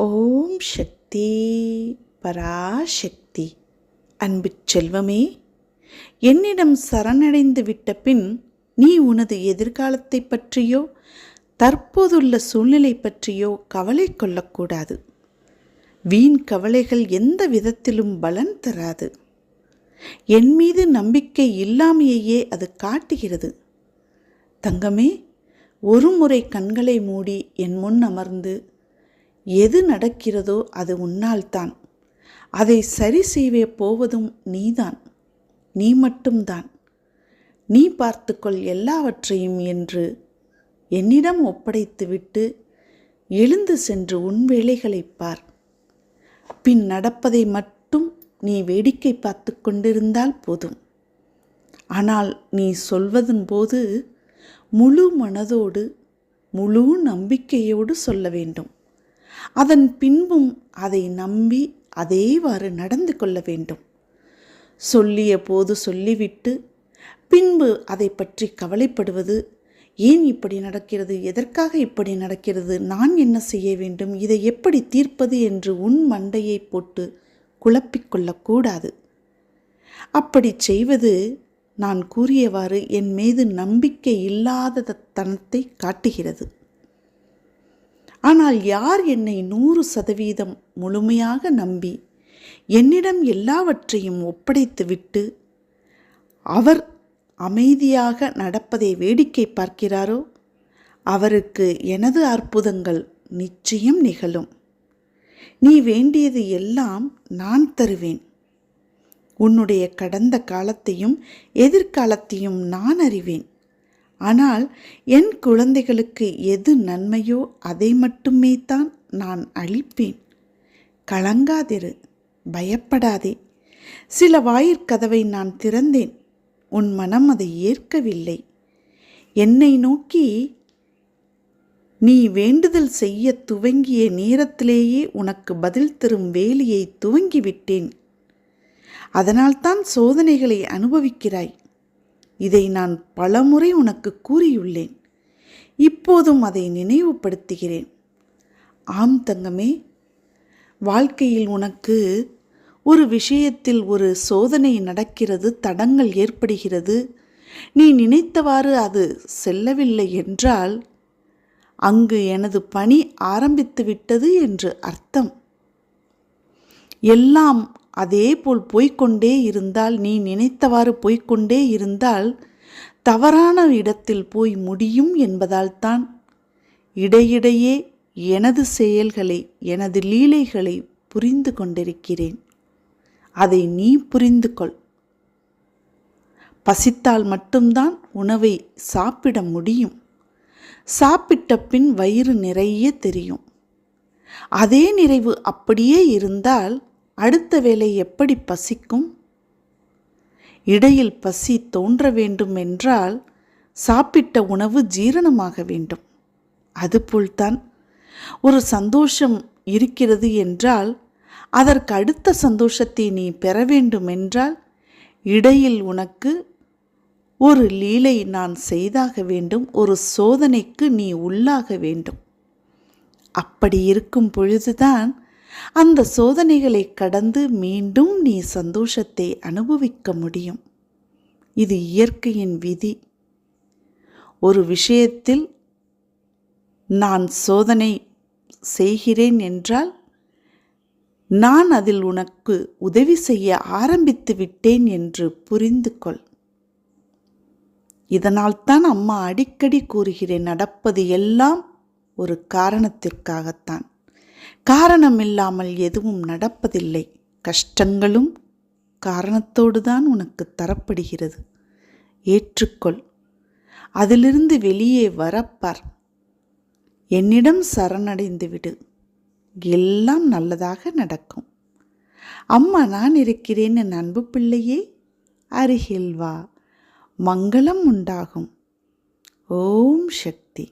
ஓம் சக்தி பராசக்தி. அன்பு செல்வமே, என்னிடம் சரணடைந்து விட்ட பின் நீ உனது எதிர்காலத்தை பற்றியோ தற்போதுள்ள சூழ்நிலை பற்றியோ கவலை கொள்ளக்கூடாது. வீண் கவலைகள் எந்த விதத்திலும் பலன் தராது. என் மீது நம்பிக்கை இல்லாமையே அது காட்டுகிறது. தங்கமே, ஒரு முறை கண்களை மூடி என் முன் அமர்ந்து எது நடக்கிறதோ அது உன்னால்தான். அதை சரி செய்ய போவதும் நீதான், நீ மட்டும்தான். நீ பார்த்துக்கொள் எல்லாவற்றையும் என்று என்னிடம் ஒப்படைத்துவிட்டு எழுந்து சென்று உன் வேலைகளை பார். பின் நடப்பதை மட்டும் நீ வேடிக்கை பார்த்து கொண்டிருந்தால் போதும். ஆனால் நீ சொல்வதன் போது முழு மனதோடு முழு நம்பிக்கையோடு சொல்ல வேண்டும். அதன் பின்பும் அதை நம்பி அதேவாறு நடந்து கொள்ள வேண்டும். சொல்லிய போது சொல்லிவிட்டு பின்பு அதை பற்றி கவலைப்படுவது, ஏன் இப்படி நடக்கிறது, எதற்காக இப்படி நடக்கிறது, நான் என்ன செய்ய வேண்டும், இதை எப்படி தீர்ப்பது என்று உன் மண்டையை போட்டு குழப்பிக்கொள்ளக்கூடாது. அப்படி செய்வது நான் கூறியவாறு என் மீது நம்பிக்கை இல்லாத தனத்தை காட்டுகிறது. ஆனால் யார் என்னை 100% முழுமையாக நம்பி என்னிடம் எல்லாவற்றையும் ஒப்படைத்துவிட்டு அவர் அமைதியாக நடப்பதை வேடிக்கை பார்க்கிறாரோ அவருக்கு எனது அற்புதங்கள் நிச்சயம் நிகழும். நீ வேண்டியது எல்லாம் நான் தருவேன். உன்னுடைய கடந்த காலத்தையும் எதிர்காலத்தையும் நான் அறிவேன். ஆனால் என் குழந்தைகளுக்கு எது நன்மையோ அதை மட்டுமே தான் நான் அளிப்பேன். கலங்காதிரு, பயப்படாதே. சில வாயிற்கதவை நான் திறந்தேன், உன் மனம் அதை ஏற்கவில்லை. என்னை நோக்கி நீ வேண்டுதல் செய்ய துவங்கிய நேரத்திலேயே உனக்கு பதில் தரும் வேலையை துவங்கிவிட்டேன். அதனால்தான் சோதனைகளை அனுபவிக்கிறாய். இதை நான் பலமுறை உனக்கு கூறியுள்ளேன். இப்போதும் அதை நினைவுபடுத்துகிறேன். ஆம் தங்கமே, வாழ்க்கையில் உனக்கு ஒரு விஷயத்தில் ஒரு சோதனை நடக்கிறது, தடங்கள் ஏற்படுகிறது, நீ நினைத்தவாறு அது செல்லவில்லை என்றால் அங்கு எனது பணி ஆரம்பித்து விட்டது என்று அர்த்தம். எல்லாம் அதேபோல் போய்கொண்டே இருந்தால், நீ நினைத்தவாறு போய்கொண்டே இருந்தால் தவறான இடத்தில் போய் முடியும் என்பதால் தான் இடையிடையே எனது செயல்களை, எனது லீலைகளை புரிந்து கொண்டிருக்கிறேன். அதை நீ புரிந்து கொள். பசித்தால் மட்டும்தான் உணவை சாப்பிட முடியும். சாப்பிட்ட பின் வயிறு நிறைய தெரியும். அதே நிறைவு அப்படியே இருந்தால் அடுத்த வேளை எப்படி பசிக்கும்? இடையில் பசி தோன்ற வேண்டும் என்றால் சாப்பிட்ட உணவு ஜீரணமாக வேண்டும். அதுபோல்தான் ஒரு சந்தோஷம் இருக்கிறது என்றால் அதற்கு அடுத்த சந்தோஷத்தை நீ பெற வேண்டும் என்றால் இடையில் உனக்கு ஒரு லீலை நான் செய்தாக வேண்டும், ஒரு சோதனைக்கு நீ உள்ளாக வேண்டும். அப்படி இருக்கும் பொழுதுதான் அந்த சோதனைகளை கடந்து மீண்டும் நீ சந்தோஷத்தை அனுபவிக்க முடியும். இது இயற்கையின் விதி. ஒரு விஷயத்தில் நான் சோதனை செய்கிறேன் என்றால் நான் அதில் உனக்கு உதவி செய்ய ஆரம்பித்து விட்டேன் என்று புரிந்து கொள். இதனால்தான் அம்மா அடிக்கடி கூறுகிறேன், நடப்பது எல்லாம் ஒரு காரணத்திற்காகத்தான். காரணமில்லாமல் எதுவும் நடப்பதில்லை. கஷ்டங்களும் காரணத்தோடு தான் உனக்கு தரப்படுகிறது. ஏற்றுக்கொள். அதிலிருந்து வெளியே வரப்பார். என்னிடம் சரணடைந்து விடு, எல்லாம் நல்லதாக நடக்கும். அம்மா நான் இருக்கிறேன் என் அன்பு பிள்ளையே, அருகில் வா, மங்களம் உண்டாகும். ஓம் சக்தி.